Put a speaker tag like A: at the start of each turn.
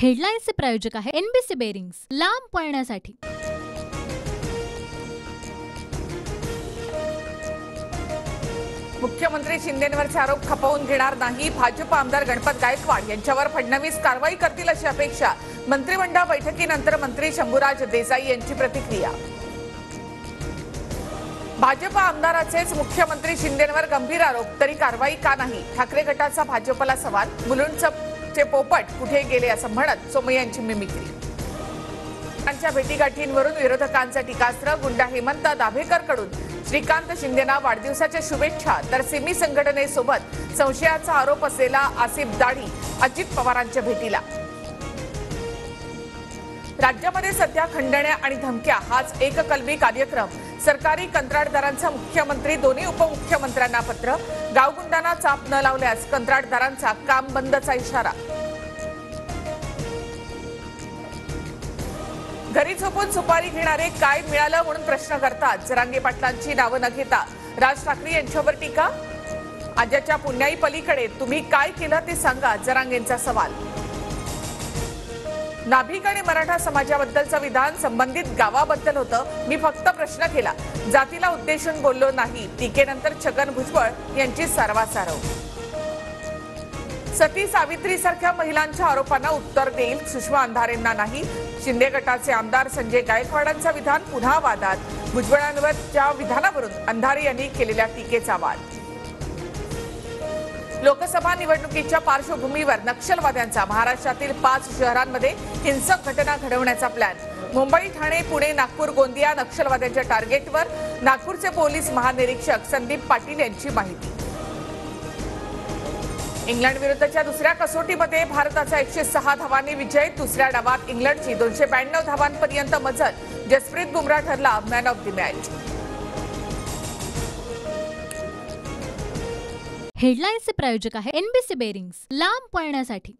A: हेडलाईन्सचे प्रायोजक आहे NBC bearings, लांब पळण्यासाठी।
B: मुख्यमंत्री शिंदेंवरचे आरोप खपवून घेणार नाही। भाजप आमदार गणपत गायकवाड यांच्यावर फडणवीस कारवाई करतील अशी अपेक्षा। मंत्रिमंडळ बैठकीनंतर मंत्री शंभूराज देसाई यांची प्रतिक्रिया। भाजप आमदाराचेच मुख्यमंत्री शिंदेंवर गंभीर आरोप, तरी कारवाई का नाही? ठाकरे गटाचा भाजपला सवाल। मुलुंडचे पोपट कुठे गेले असं म्हणत सोमय्यांची मिमिक्री। त्यांच्या भेटीगाठींवरून विरोधकांचं टीकास्त्र। गुंडा हेमंत दाभेकरकडून श्रीकांत शिंदेना वाढदिवसाच्या शुभेच्छा, तर सिमी संघटनेसोबत संशयाचा आरोप असलेला आसिफ दाढी अजित पवारांच्या भेटीला। राज्यामध्ये सध्या खंडण्या आणि धमक्या हाच एककलमी कार्यक्रम। सरकारी कंत्राटदारांचा मुख्यमंत्री दोन्ही उपमुख्यमंत्र्यांना पत्र। गावगुंडांना चाप न लावल्यास कंत्राटदारांचा काम बंदचा इशारा। घरी झोपून सुपारी घेणारे काय मिळालं म्हणून प्रश्न करतात। जरांगे पाटलांची नावं न घेता राज ठाकरे यांच्यावर टीका। आज्याच्या पुण्याई पलीकडे तुम्ही काय केलं ते सांगा, जरांगेंचा सवाल। नाभिक आणि मराठा समाजाबद्दलचं विधान संबंधित गावाबद्दल होतं। मी फक्त प्रश्न केला, जातीला उद्देशून बोललो नाही। टीकेनंतर छगन भुजबळ यांची सारवासारव। सती सावित्रीसारख्या महिलांच्या आरोपांना उत्तर देईल सुषमा अंधारेंना नाही। शिंदे गटाचे आमदार संजय गायकवाडांचं विधान पुन्हा वादात। भुजबळांवरच्या विधानावरून अंधारे यांनी केलेल्या टीकेचा वाद। लोकसभा निवडणुकीच्या पार्श्वभूमीवर नक्षलवाद्यांचा महाराष्ट्रातील 5 शहरांमध्ये हिंसक घटना घडवण्याचा प्लॅन। मुंबई, ठाणे, पुणे, नागपूर, गोंदिया नक्षलवाद्यांच्या टार्गेटवर। नागपूरचे पोलीस महानिरीक्षक संदीप पाटील यांची माहिती। इंग्लंड विरुद्धच्या दुसऱ्या कसोटीमध्ये भारताचा 106 धावांनी विजय। दुसऱ्या डावात इंग्लंडची 292 धावांपर्यंत मजल। जसप्रीत बुमराह ठरला मॅन ऑफ द मॅच।
A: हेडलाईन्सचे प्रायोजक आहे एनबीसी बेरिंग्स, लांब पळण्यासाठी।